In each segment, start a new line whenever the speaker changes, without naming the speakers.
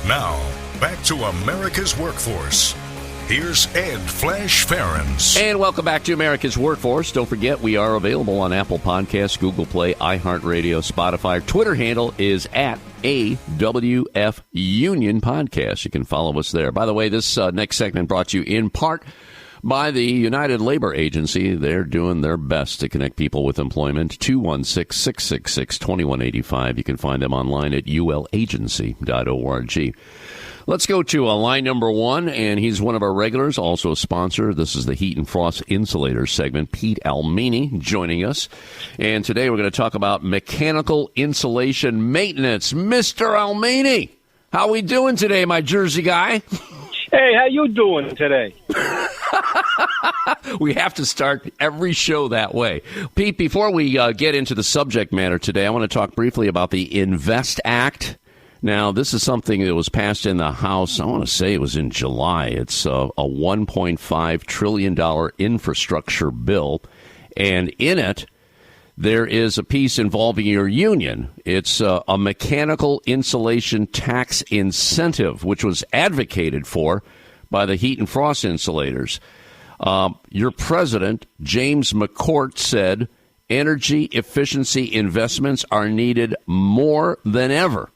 Now, back to America's Workforce. Here's Ed Flash Ferens.
And welcome back to America's Workforce. Don't forget, we are available on Apple Podcasts, Google Play, iHeartRadio, Spotify. Our Twitter handle is at AWF Union Podcast. You can follow us there. By the way, this next segment brought to you in part by the United Labor Agency. They're doing their best to connect people with employment. 216-666-2185. You can find them online at ulagency.org. Let's go to line number one, and he's one of our regulars, also a sponsor. This is the Heat and Frost Insulators segment. Pete Ielmini joining us. And today we're going to talk about mechanical insulation maintenance. Mr. Ielmini, how we doing today, my Jersey guy?
Hey, how you doing today?
We have to start every show that way. Pete, before we get into the subject matter today, I want to talk briefly about the INVEST Act. Now, this is something that was passed in the House, I want to say it was in July. It's a $1.5 trillion infrastructure bill, and in it, there is a piece involving your union. It's a mechanical insulation tax incentive, which was advocated for by the Heat and Frost Insulators. Your president, James McCourt, said energy efficiency investments are needed more than ever.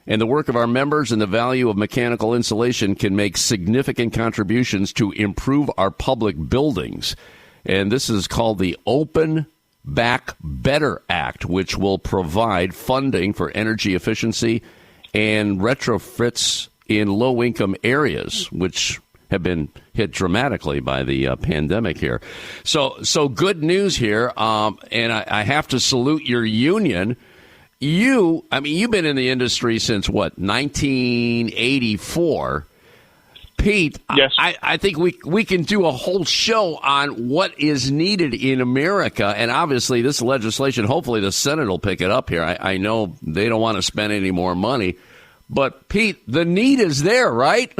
And the work of our members and the value of mechanical insulation can make significant contributions to improve our public buildings. And this is called the Open Back Better Act, which will provide funding for energy efficiency and retrofits in low-income areas, which have been hit dramatically by the pandemic here. So good news here, and I have to salute your union. You've been in the industry since, 1984. Pete,
yes.
I think we can do a whole show on what is needed in America. And obviously this legislation, hopefully the Senate will pick it up here. I know they don't want to spend any more money. But, Pete, the need is there, right?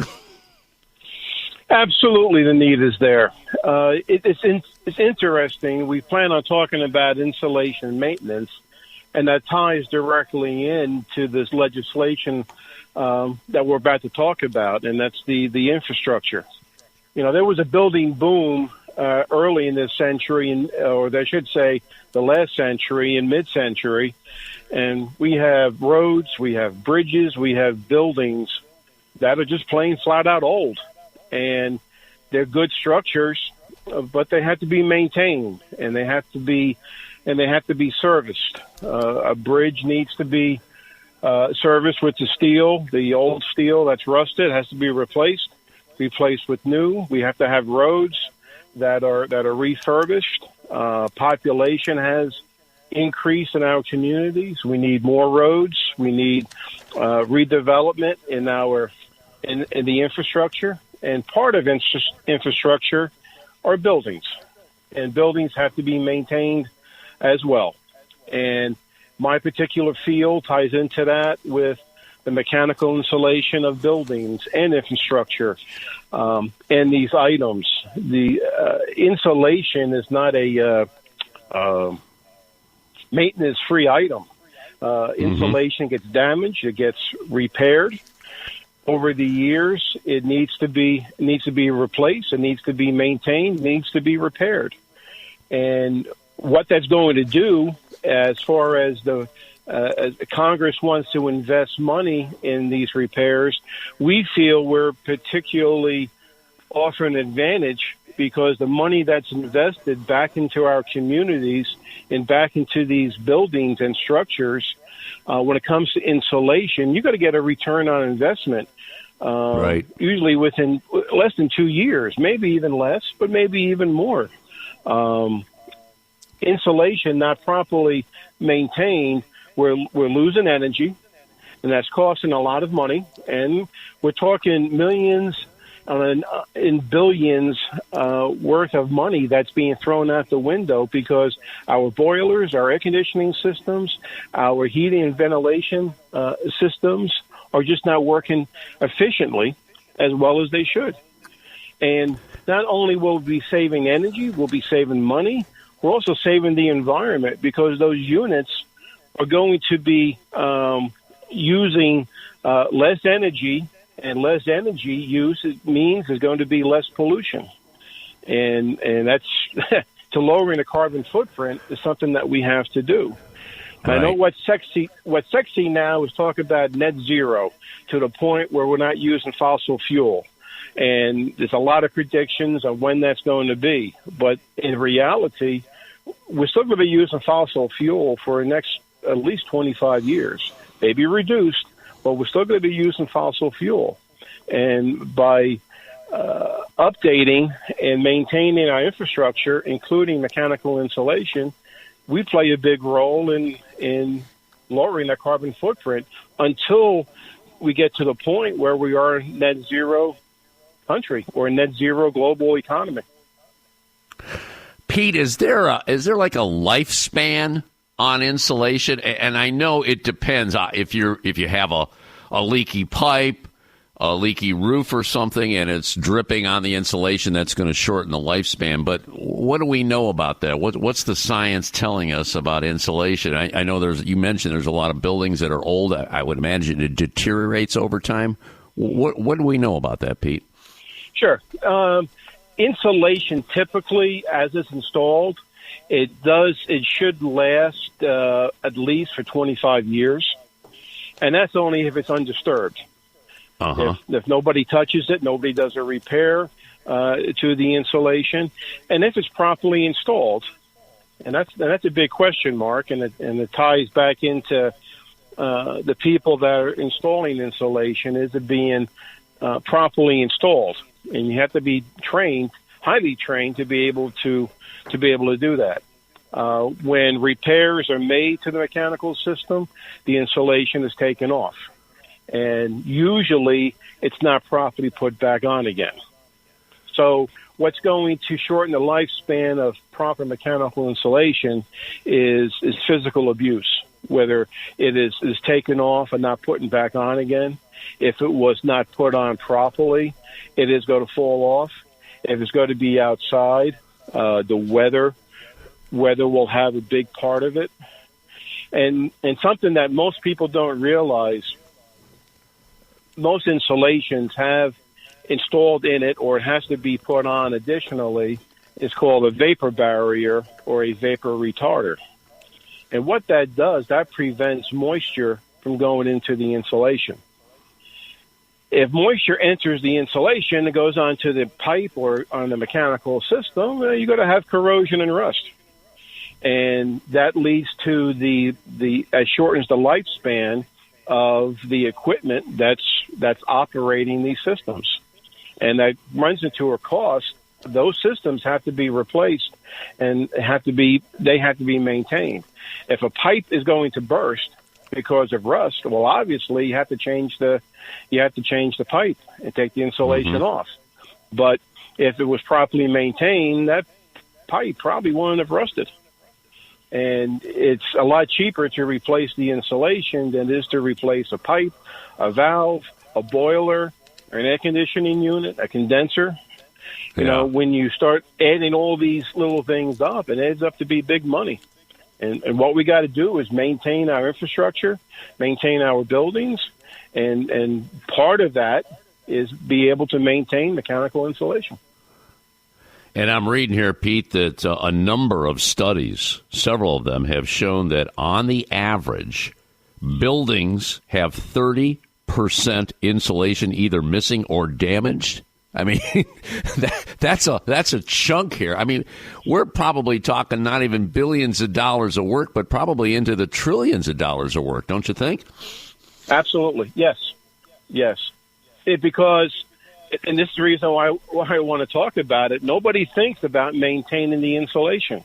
Absolutely, the need is there. It's interesting. We plan on talking about insulation maintenance, and that ties directly into this legislation that we're about to talk about, and that's the infrastructure. You know, there was a building boom early in this century, or I should say the last century, in mid-century, and we have roads, we have bridges, we have buildings that are just plain flat out old, and they're good structures, but they have to be maintained, and they have to be serviced. A bridge needs to be serviced with the steel. The old steel that's rusted has to be replaced with new. We have to have roads that are refurbished. Population has increased in our communities. We need more roads. We need redevelopment in the infrastructure. And part of infrastructure are buildings, and buildings have to be maintained as well. And my particular field ties into that with the mechanical insulation of buildings and infrastructure, and these items. The insulation is not a maintenance-free item. Insulation gets damaged, it gets repaired. Over the years, it needs to be replaced, it needs to be maintained, it needs to be repaired. And what that's going to do, as far as as Congress wants to invest money in these repairs, we feel we're particularly offering an advantage because the money that's invested back into our communities and back into these buildings and structures, when it comes to insulation, you got to get a return on investment.
Right.
Usually within less than 2 years, maybe even less, but maybe even more. Insulation not properly maintained, we're losing energy, and that's costing a lot of money. And we're talking millions in billions worth of money that's being thrown out the window because our boilers, our air conditioning systems, our heating and ventilation systems are just not working efficiently as well as they should. And not only will we be saving energy, we'll be saving money, we're also saving the environment because those units are going to be using less energy, and less energy use means there's going to be less pollution. And that's to lowering the carbon footprint is something that we have to do. Right. I know what's sexy now is talk about net zero to the point where we're not using fossil fuel. And there's a lot of predictions on when that's going to be. But in reality, we're still going to be using fossil fuel for the next at least 25 years, maybe reduced, but we're still going to be using fossil fuel. And by updating and maintaining our infrastructure, including mechanical insulation, we play a big role in lowering that carbon footprint until we get to the point where we are a net zero country or a net zero global economy.
Pete, is there like a lifespan on insulation? And I know it depends if you have a leaky pipe, a leaky roof or something, and it's dripping on the insulation, that's going to shorten the lifespan. But what do we know about that? What's the science telling us about insulation? I know you mentioned there's a lot of buildings that are old. I would imagine it deteriorates over time. What do we know about that, Pete?
Sure. Insulation typically, as it's installed, it should last at least for 25 years. And that's only if it's undisturbed. Uh-huh. If nobody touches it, nobody does a repair to the insulation, and if it's properly installed, and that's a big question mark, and it ties back into the people that are installing insulation. Is it being properly installed? And you have to be trained, highly trained, to be able to do that. When repairs are made to the mechanical system, the insulation is taken off. And usually it's not properly put back on again. So what's going to shorten the lifespan of proper mechanical insulation is physical abuse, whether it is taken off and not putting back on again. If it was not put on properly, it is going to fall off. If it's going to be outside, the weather will have a big part of it. And something that most people don't realize, most insulations have installed in it, or it has to be put on additionally, is called a vapor barrier or a vapor retarder. And what that does, that prevents moisture from going into the insulation. If moisture enters the insulation, it goes onto the pipe or on the mechanical system, you're going to have corrosion and rust. And that leads to it shortens the lifespan of the equipment that's operating these systems. And that runs into a cost. Those systems have to be replaced and they have to be maintained. If a pipe is going to burst because of rust, well, obviously you have to change the pipe and take the insulation off. But if it was properly maintained, that pipe probably wouldn't have rusted. And it's a lot cheaper to replace the insulation than it is to replace a pipe, a valve, a boiler, an air conditioning unit, a condenser. You know, when you start adding all these little things up, it adds up to be big money. And what we got to do is maintain our infrastructure, maintain our buildings, and part of that is be able to maintain mechanical insulation.
And I'm reading here, Pete, that a number of studies, several of them, have shown that on the average, buildings have 30% insulation either missing or damaged. I mean, that's a chunk here. I mean, we're probably talking not even billions of dollars of work, but probably into the trillions of dollars of work, don't you think?
Absolutely. Yes. Because, and this is the reason why I want to talk about it, nobody thinks about maintaining the insulation.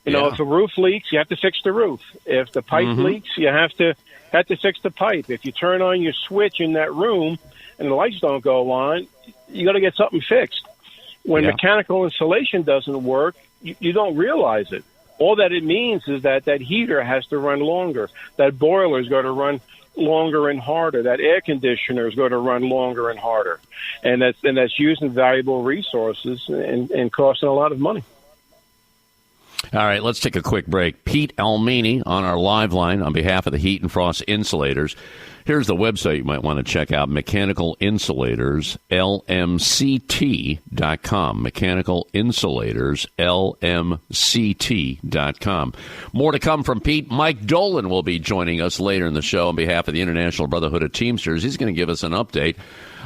You know, if the roof leaks, you have to fix the roof. If the pipe leaks, you have to fix the pipe. If you turn on your switch in that room and the lights don't go on, you got to get something fixed. When mechanical insulation doesn't work, you don't realize it. All that it means is that heater has to run longer. That boiler is going to run longer and harder. That air conditioner is going to run longer and harder. And that's using valuable resources and costing a lot of money.
All right, let's take a quick break. Pete Ielmini on our live line on behalf of the Heat and Frost Insulators. Here's the website you might want to check out, Mechanical Insulators, LMCT.com. Mechanical Insulators, LMCT.com. More to come from Pete. Mike Dolan will be joining us later in the show on behalf of the International Brotherhood of Teamsters. He's going to give us an update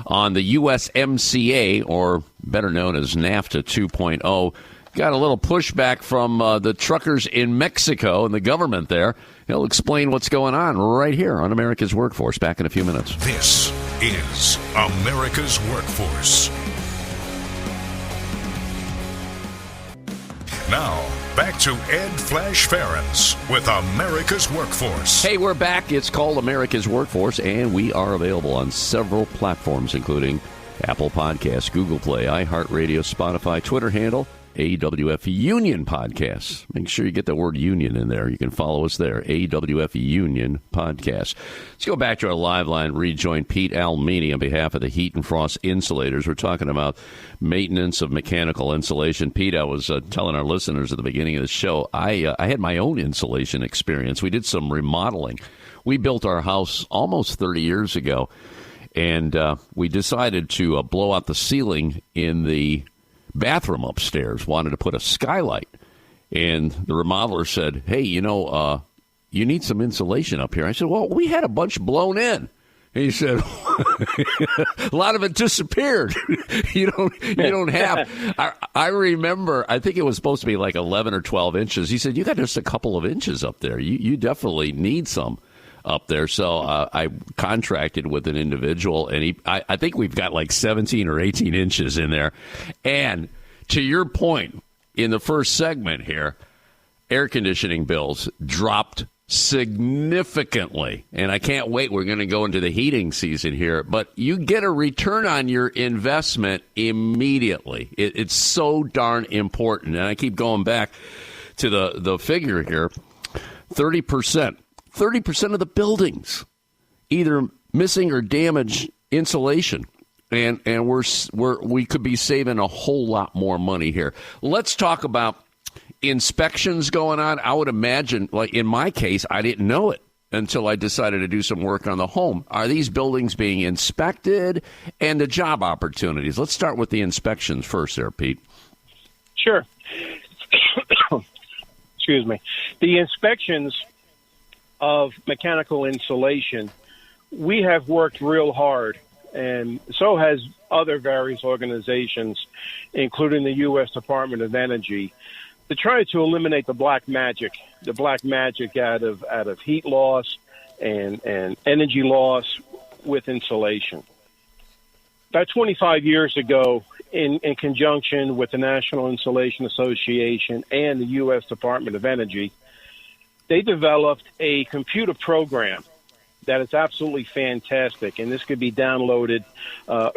on the USMCA, or better known as NAFTA 2.0. Got a little pushback from the truckers in Mexico and the government there. He'll explain what's going on right here on America's Workforce. Back in a few minutes.
This is America's Workforce. Now, back to Ed Flash Ferens with America's Workforce.
Hey, we're back. It's called America's Workforce, and we are available on several platforms, including Apple Podcasts, Google Play, iHeartRadio, Spotify, Twitter handle, AWF Union Podcasts. Make sure you get the word union in there. You can follow us there, AWF Union Podcasts. Let's go back to our live line, rejoin Pete Ielmini on behalf of the Heat and Frost Insulators. We're talking about maintenance of mechanical insulation. Pete, I was telling our listeners at the beginning of the show, I had my own insulation experience. We did some remodeling. We built our house almost 30 years ago, and we decided to blow out the ceiling in the bathroom upstairs, wanted to put a skylight. And the remodeler said, hey, you need some insulation up here. I said, well, we had a bunch blown in. And he said, a lot of it disappeared. you don't have. I remember, I think it was supposed to be like 11 or 12 inches. He said, you got just a couple of inches up there. You definitely need some up there. So I contracted with an individual, and I think we've got like 17 or 18 inches in there. And to your point in the first segment here, air conditioning bills dropped significantly. And I can't wait. We're going to go into the heating season here. But you get a return on your investment immediately. It's so darn important. And I keep going back to the figure here, 30%. 30% of the buildings either missing or damaged insulation, and we could be saving a whole lot more money here. Let's talk about inspections going on. I would imagine, like in my case, I didn't know it until I decided to do some work on the home. Are these buildings being inspected, and the job opportunities? Let's start with the inspections first there, Pete.
Sure. Excuse me. The inspections of mechanical insulation, we have worked real hard, and so has other various organizations, including the U.S. Department of Energy, to try to eliminate the black magic out of heat loss and energy loss with insulation. About 25 years ago, in conjunction with the National Insulation Association and the U.S. Department of Energy, they developed a computer program that is absolutely fantastic, and this could be downloaded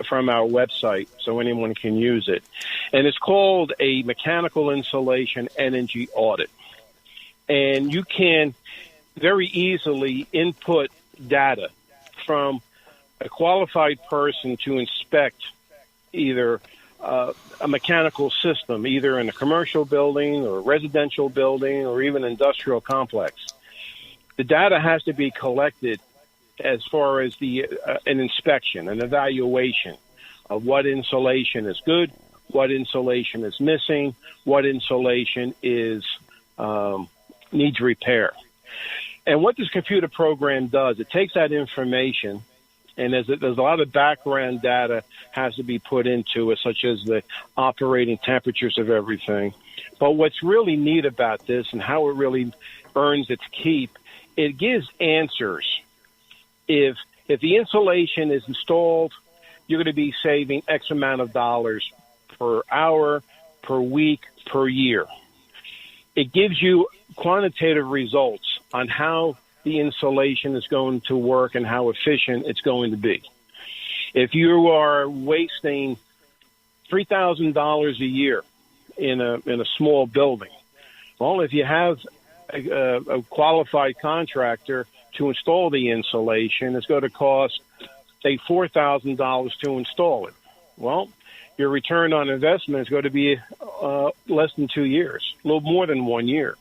from our website so anyone can use it. And it's called a Mechanical Insulation Energy Audit. And you can very easily input data from a qualified person to inspect either a mechanical system, either in a commercial building or a residential building or even industrial complex. The data has to be collected as far as an inspection, an evaluation of what insulation is good, what insulation is missing, what insulation is needs repair. And what this computer program does, it takes that information, and there's a lot of background data has to be put into it, such as the operating temperatures of everything. But what's really neat about this and how it really earns its keep, it gives answers. If the insulation is installed, you're going to be saving X amount of dollars per hour, per week, per year. It gives you quantitative results on how the insulation is going to work and how efficient it's going to be. If you are wasting $3,000 a year in a small building, well, if you have a qualified contractor to install the insulation, it's going to cost, say, $4,000 to install it. Well, your return on investment is going to be less than 2 years, a little more than 1 year.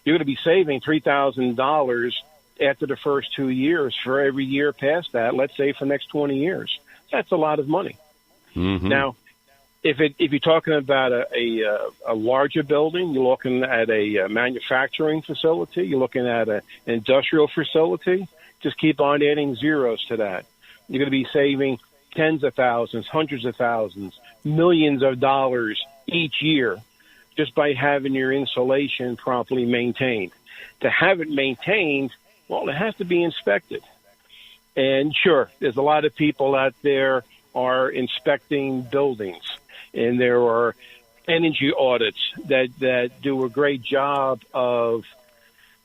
You're going to be saving $3,000 after the first 2 years for every year past that, let's say for the next 20 years. That's a lot of money.
Mm-hmm.
Now, if you're talking about a larger building, you're looking at a manufacturing facility, you're looking at an industrial facility, just keep on adding zeros to that. You're going to be saving tens of thousands, hundreds of thousands, millions of dollars each year just by having your insulation properly maintained. To have it maintained, well, it has to be inspected. And sure, there's a lot of people out there are inspecting buildings, and there are energy audits that do a great job of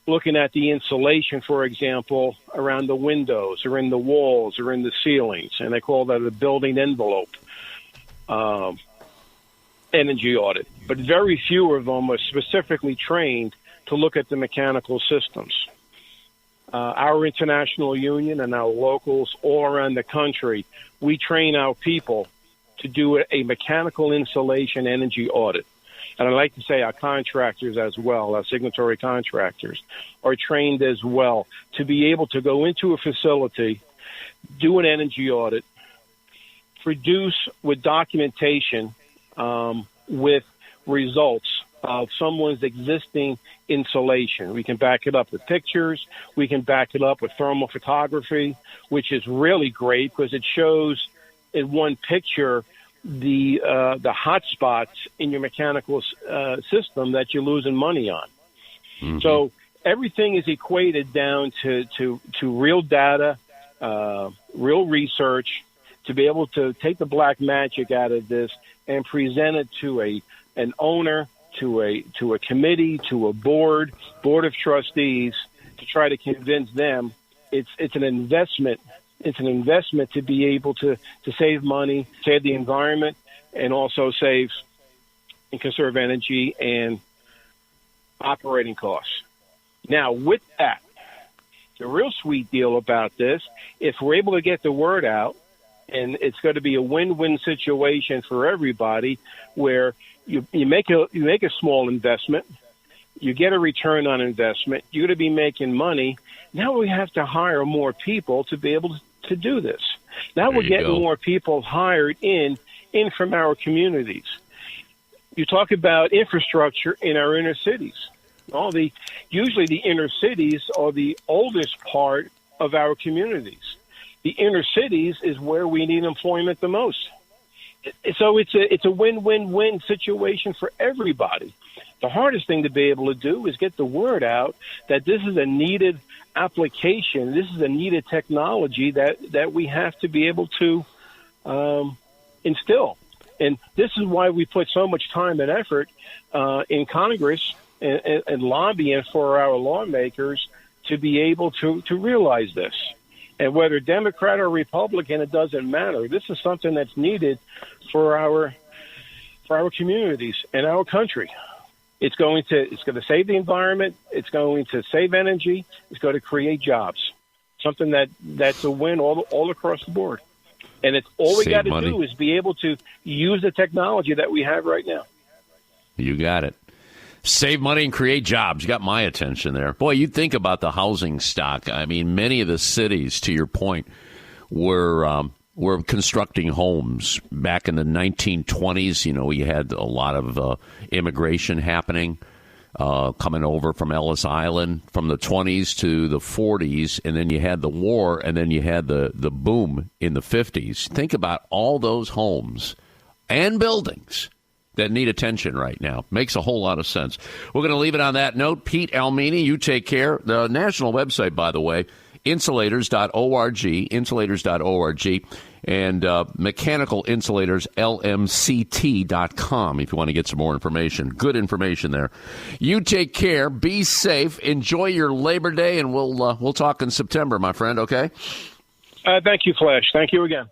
looking at the insulation, for example, around the windows or in the walls or in the ceilings, and they call that a building envelope energy audit. But very few of them are specifically trained to look at the mechanical systems. Our international union and our locals all around the country, we train our people to do a mechanical insulation energy audit. And I like to say our contractors as well, our signatory contractors, are trained as well to be able to go into a facility, do an energy audit, produce with documentation with results of someone's existing insulation. We can back it up with pictures. We can back it up with thermal photography, which is really great because it shows in one picture the hot spots in your mechanical system that you're losing money on. Mm-hmm. So everything is equated down to real data, real research, to be able to take the black magic out of this and present it to an owner, to a committee, to a board of trustees, to try to convince them it's an investment. It's an investment to be able to save money, save the environment, and also save and conserve energy and operating costs. Now, with that, the real sweet deal about this, if we're able to get the word out, and it's going to be a win-win situation for everybody, where you make a small investment, you get a return on investment, you're going to be making money. Now we have to hire more people to be able to do this. Now we're getting more people hired in from our communities. You talk about infrastructure in our inner cities. Usually the inner cities are the oldest part of our communities. The inner cities is where we need employment the most. So it's a win-win-win situation for everybody. The hardest thing to be able to do is get the word out that this is a needed application. This is a needed technology that we have to be able to instill. And this is why we put so much time and effort in Congress and lobbying for our lawmakers to be able to realize this. And whether Democrat or Republican, it doesn't matter. This is something that's needed for our communities and our country. It's going to save the environment. It's going to save energy. It's going to create jobs. Something that's a win all across the board. And it's all we got to do is be able to use the technology that we have right now.
You got it. Save money and create jobs. You got my attention there. Boy, you think about the housing stock. I mean, many of the cities, to your point, were constructing homes back in the 1920s. You know, you had a lot of immigration happening, coming over from Ellis Island from the 20s to the 40s, and then you had the war, and then you had the boom in the 50s. Think about all those homes and buildings that need attention right now. Makes a whole lot of sense. We're going to leave it on that note. Pete Ielmini, you take care. The national website, by the way, insulators.org, and mechanical insulators, LMCT.com, if you want to get some more information. Good information there. You take care. Be safe. Enjoy your Labor Day, and we'll talk in September, my friend, okay?
Thank you, Flash. Thank you again.